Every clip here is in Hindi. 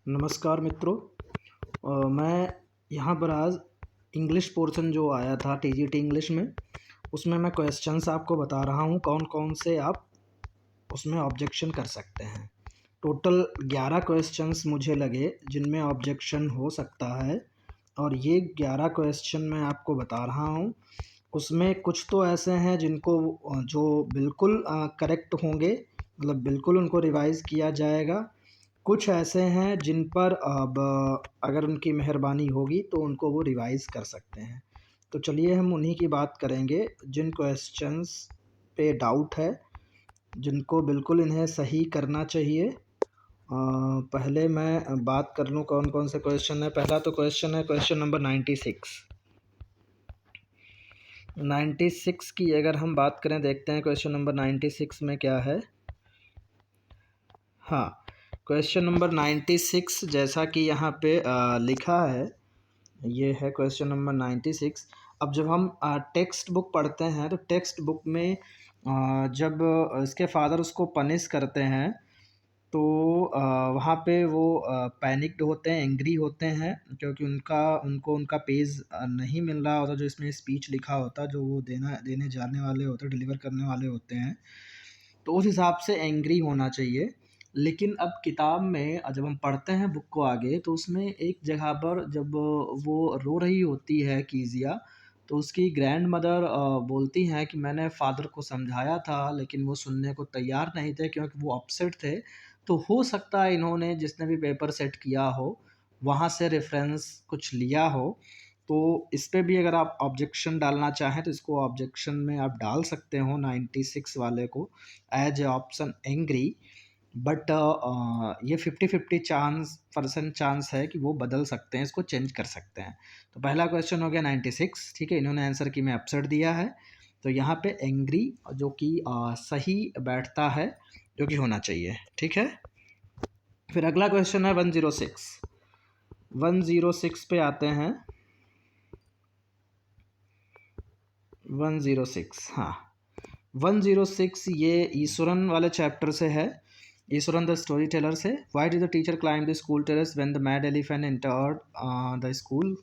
नमस्कार मित्रों। मैं यहाँ पर आज इंग्लिश पोर्शन जो आया था टीजीटी इंग्लिश में, उसमें मैं क्वेश्चंस आपको बता रहा हूँ कौन कौन से आप उसमें ऑब्जेक्शन कर सकते हैं। टोटल 11 क्वेश्चंस मुझे लगे जिनमें ऑब्जेक्शन हो सकता है, और ये 11 क्वेश्चन मैं आपको बता रहा हूँ। उसमें कुछ तो ऐसे हैं जिनको जो बिल्कुल करेक्ट होंगे, मतलब बिल्कुल उनको रिवाइज़ किया जाएगा। कुछ ऐसे हैं जिन पर अब अगर उनकी मेहरबानी होगी तो उनको वो रिवाइज़ कर सकते हैं। तो चलिए हम उन्हीं की बात करेंगे जिन क्वेश्चंस पे डाउट है, जिनको बिल्कुल इन्हें सही करना चाहिए। पहले मैं बात कर लूँ कौन कौन से क्वेश्चन है। पहला तो क्वेश्चन है क्वेश्चन नंबर 96 की अगर हम बात करें, देखते हैं क्वेश्चन नंबर 96 में क्या है। हाँ, क्वेश्चन नंबर 96 जैसा कि यहाँ पे लिखा है, ये है क्वेश्चन नंबर 96। अब जब हम टेक्स्ट बुक पढ़ते हैं तो टेक्स्ट बुक में जब इसके फादर उसको पनिश करते हैं तो वहाँ पे वो पैनिक्ड होते हैं, एंग्री होते हैं, क्योंकि उनको उनका पेज नहीं मिल रहा होता जो इसमें स्पीच लिखा होता, जो वो देने जाने वाले होते, डिलीवर करने वाले होते हैं। तो उस हिसाब से एंग्री होना चाहिए। लेकिन अब किताब में जब हम पढ़ते हैं बुक को आगे, तो उसमें एक जगह पर जब वो रो रही होती है कीजिया, तो उसकी ग्रैंड मदर बोलती हैं कि मैंने फ़ादर को समझाया था लेकिन वो सुनने को तैयार नहीं थे क्योंकि वो अपसेट थे। तो हो सकता है इन्होंने जिसने भी पेपर सेट किया हो, वहाँ से रेफ़रेंस कुछ लिया हो। तो इस पे भी अगर आप ऑब्जेक्शन डालना चाहें तो इसको ऑब्जेक्शन में आप डाल सकते हो 96 वाले को as a option angry. But ये 50-50 चांस है कि वो बदल सकते हैं, इसको चेंज कर सकते हैं। तो पहला क्वेश्चन हो गया 96, ठीक है। इन्होंने आंसर की में अपसेट दिया है, तो यहाँ पे एंग्री जो कि सही बैठता है, जो कि होना चाहिए, ठीक है। फिर अगला क्वेश्चन है 106 पे आते हैं। 106, हाँ, 106 ये ईश्वरन वाले चैप्टर से है, ईश्वरन द स्टोरी टेलर से। Why did the teacher climb the school terrace when the mad elephant entered the school.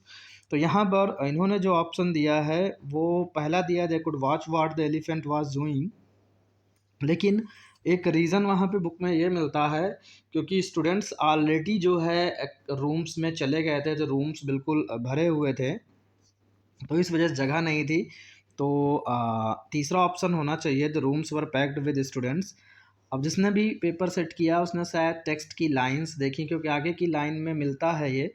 तो यहाँ पर इन्होंने जो ऑप्शन दिया है वो पहला दिया, they could watch what the elephant was doing. लेकिन एक रीज़न वहाँ पे बुक में ये मिलता है क्योंकि स्टूडेंट्स ऑलरेडी जो है रूम्स में चले गए थे, जो रूम्स बिल्कुल भरे हुए थे, तो इस वजह से जगह नहीं थी। तो तीसरा ऑप्शन होना चाहिए, the rooms were packed with students. अब जिसने भी पेपर सेट किया उसने शायद टेक्स्ट की लाइंस देखी, क्योंकि आगे की लाइन में मिलता है ये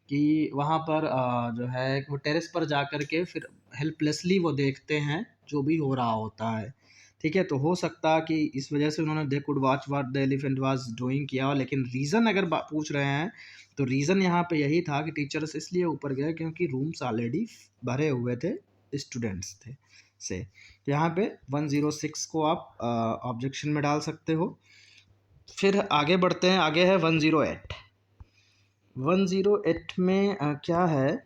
कि वहाँ पर जो है वो टेरेस पर जा कर के फिर हेल्पलेसली वो देखते हैं जो भी हो रहा होता है, ठीक है। तो हो सकता कि इस वजह से उन्होंने they could watch what the elephant was doing किया हो। लेकिन रीज़न अगर पूछ रहे हैं तो रीज़न यहाँ पे यही था कि टीचर्स इसलिए ऊपर गए क्योंकि रूम्स ऑलरेडी भरे हुए थे, स्टूडेंट्स थे से। तो यहाँ पे 106 को आप ऑब्जेक्शन में डाल सकते हो। फिर आगे बढ़ते हैं, आगे है 108। 108 में क्या है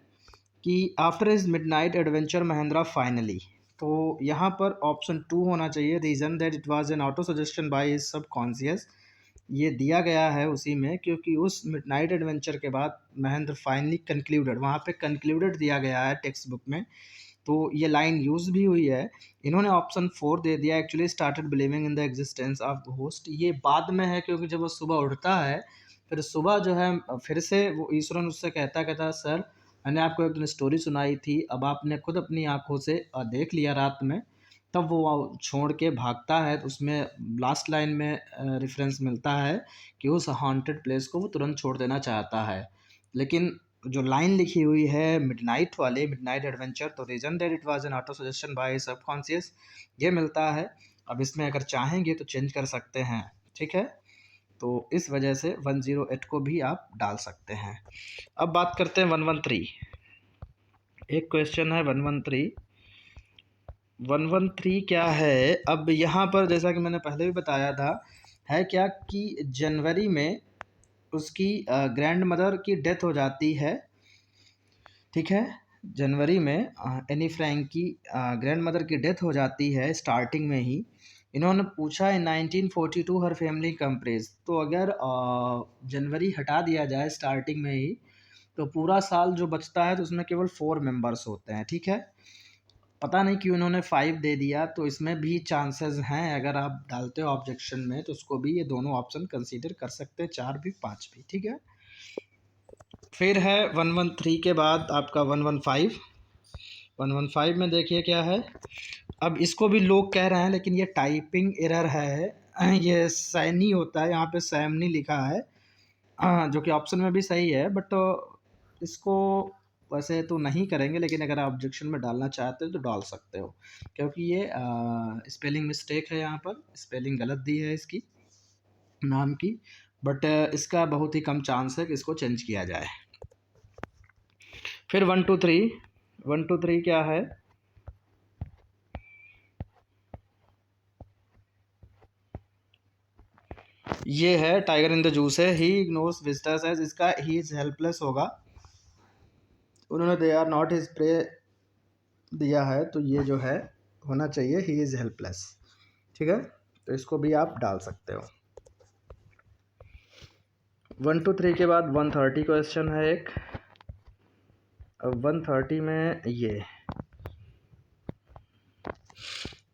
कि after his midnight adventure Mahindra finally. तो यहाँ पर ऑप्शन 2 होना चाहिए, reason that it was an auto suggestion by his subconscious. ये दिया गया है उसी में, क्योंकि उस मिडनाइट एडवेंचर के बाद महेंद्र फाइनली कंक्लूडेड, वहाँ पे कंक्लूडेड दिया गया है टेक्स्ट बुक में, तो ये लाइन यूज़ भी हुई है। इन्होंने ऑप्शन 4 दे दिया, actually started believing in the existence of ghost. ये बाद में है क्योंकि जब वो सुबह उठता है, फिर सुबह जो है फिर से वो ईश्वरन उससे कहता सर मैंने आपको एक दिन स्टोरी सुनाई थी, अब आपने खुद अपनी आँखों से देख लिया रात में। तब वो छोड़ के भागता है, तो उसमें लास्ट लाइन में रेफरेंस मिलता है कि उस हॉन्टेड प्लेस को वो तुरंत छोड़ देना चाहता है। लेकिन जो लाइन लिखी हुई है मिडनाइट वाले, मिडनाइट एडवेंचर, तो reason that it was an auto suggestion by subconscious, ये मिलता है। अब इसमें अगर चाहेंगे तो चेंज कर सकते हैं, ठीक है। तो इस वजह से 108 को भी आप डाल सकते हैं। अब बात करते हैं 113। एक क्वेश्चन है 113। 113 क्या है, अब यहाँ पर जैसा कि मैंने पहले भी बताया था, है क्या कि जनवरी में उसकी ग्रैंड मदर की डेथ हो जाती है, ठीक है। जनवरी में एनी फ्रैंक की ग्रैंड मदर की डेथ हो जाती है स्टार्टिंग में ही। इन्होंने पूछा इन 1942 हर फैमिली कंप्रेज, तो अगर जनवरी हटा दिया जाए स्टार्टिंग में ही, तो पूरा साल जो बचता है तो उसमें केवल 4 मेंबर्स होते हैं, ठीक है। पता नहीं क्यों इन्होंने 5 दे दिया, तो इसमें भी चांसेस हैं, अगर आप डालते हो ऑब्जेक्शन में तो उसको भी ये दोनों ऑप्शन कंसीडर कर सकते हैं, 4 भी 5 भी, ठीक है। फिर है 113 के बाद आपका 115। 115 में देखिए क्या है। अब इसको भी लोग कह रहे हैं लेकिन ये टाइपिंग एरर है, ये सैनी होता है, यहाँ पे सैमनी लिखा है, जो कि ऑप्शन में भी सही है, बट इसको वैसे तो नहीं करेंगे, लेकिन अगर आप ऑब्जेक्शन में डालना चाहते हो तो डाल सकते हो, क्योंकि ये स्पेलिंग मिस्टेक है, यहाँ पर स्पेलिंग गलत दी है इसकी नाम की, बट इसका बहुत ही कम चांस है कि इसको चेंज किया जाए। फिर 123, 123 क्या है। ये है टाइगर इन द जूस है, ही इग्नोर्स विजिटर्स एज, इसका ही इज हेल्पलेस होगा, उन्होंने they are not his prey दिया है, तो ये जो है होना चाहिए ही इज हेल्पलेस, ठीक है, तो इसको भी आप डाल सकते हो। 123 के बाद 130 क्वेश्चन है एक। अब 130 में ये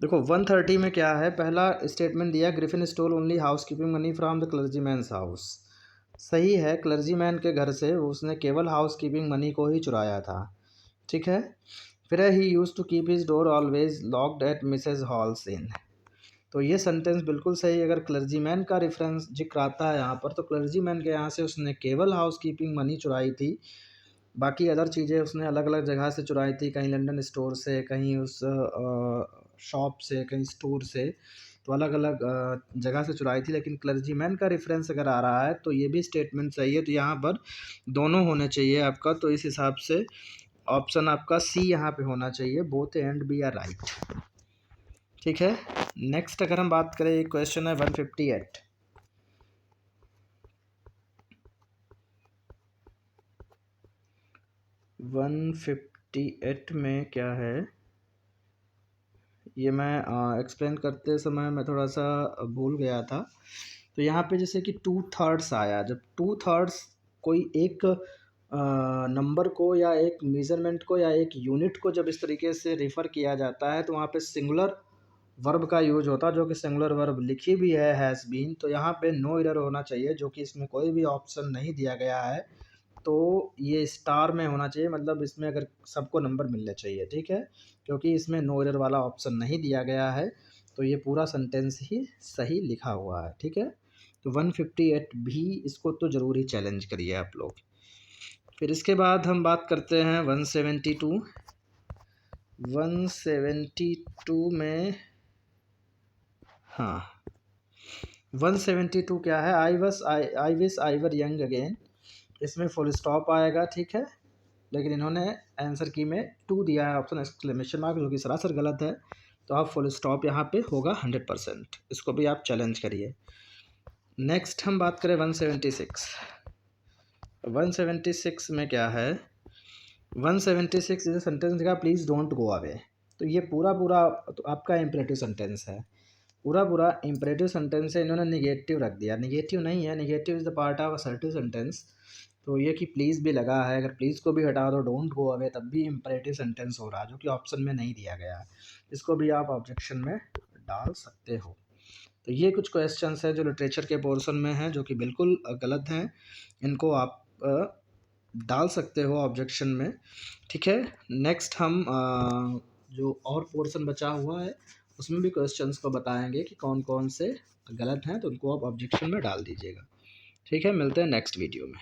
देखो, 130 में क्या है, पहला स्टेटमेंट दिया, Griffin stole only housekeeping money from the clergyman's house. सही है, क्लर्जी मैन के घर से उसने केवल हाउस कीपिंग मनी को ही चुराया था, ठीक है। फिर he use to keep his door always locked at Mrs Hall's inn, तो ये सेंटेंस बिल्कुल सही। अगर क्लर्जी मैन का रेफरेंस जिक्र आता है यहाँ पर, तो क्लर्जी मैन के यहाँ से उसने केवल हाउस कीपिंग मनी चुराई थी, बाकी अदर चीज़ें उसने अलग अलग जगह से चुराई थी, कहीं लंदन स्टोर से, कहीं उस शॉप से, कहीं स्टोर से, तो अलग अलग जगह से चुराई थी। लेकिन क्लर्जीमैन का रेफरेंस अगर आ रहा है तो ये भी स्टेटमेंट सही है, तो यहाँ पर दोनों होने चाहिए आपका, तो इस हिसाब से ऑप्शन आपका सी यहाँ पे होना चाहिए, both and B are right, ठीक है। नेक्स्ट अगर हम बात करें, एक क्वेश्चन है 158। 158 में क्या है, ये मैं एक्सप्लेन करते समय मैं थोड़ा सा भूल गया था। तो यहाँ पे जैसे कि 2/3 आया, जब 2/3 कोई एक नंबर को या एक मेज़रमेंट को या एक यूनिट को जब इस तरीके से रेफ़र किया जाता है, तो वहाँ पे सिंगुलर वर्ब का यूज होता है, जो कि सिंगुलर वर्ब लिखी भी है हैज़ बीन, तो यहाँ पे नो एरर होना चाहिए, जो कि इसमें कोई भी ऑप्शन नहीं दिया गया है, तो ये स्टार में होना चाहिए, मतलब इसमें अगर सबको नंबर मिलने चाहिए, ठीक है, क्योंकि इसमें नो एरर वाला ऑप्शन नहीं दिया गया है, तो ये पूरा सेंटेंस ही सही लिखा हुआ है, ठीक है। तो 158 भी, इसको तो ज़रूर ही चैलेंज करिए आप लोग। फिर इसके बाद हम बात करते हैं 172। 172 में, हाँ 172 क्या है, I wish I were young again, इसमें फुल स्टॉप आएगा, ठीक है, लेकिन इन्होंने आंसर की में 2 दिया है ऑप्शन एक्सक्लेमेशन मार्क, जो कि सरासर गलत है, तो आप फुल स्टॉप यहाँ पे होगा 100%, इसको भी आप चैलेंज करिए। नेक्स्ट हम बात करें 176। 176 में क्या है, 176 जैसे सेंटेंस दिखा, प्लीज़ डोंट गो अवे, तो ये पूरा पूरा तो आपका इम्परेटिव सेंटेंस है, पूरा पूरा इम्परेटिव सेंटेंस है, इन्होंने निगेटिव रख दिया, निगेटिव नहीं है, negative is the part of assertive sentence, तो ये कि प्लीज़ भी लगा है, अगर प्लीज़ को भी हटा दो, डोंट गो अवे, तब भी इम्परेटिव सेंटेंस हो रहा है, जो कि ऑप्शन में नहीं दिया गया है, इसको भी आप ऑब्जेक्शन में डाल सकते हो। तो ये कुछ क्वेश्चंस हैं जो लिटरेचर के पोर्शन में हैं, जो कि बिल्कुल गलत हैं, इनको आप डाल सकते हो ऑब्जेक्शन में, ठीक है। नेक्स्ट हम जो और पोर्शन बचा हुआ है उसमें भी क्वेश्चंस को बताएंगे कि कौन कौन से गलत हैं, तो उनको आप ऑब्जेक्शन में डाल दीजिएगा, ठीक है। मिलते हैं नेक्स्ट वीडियो में।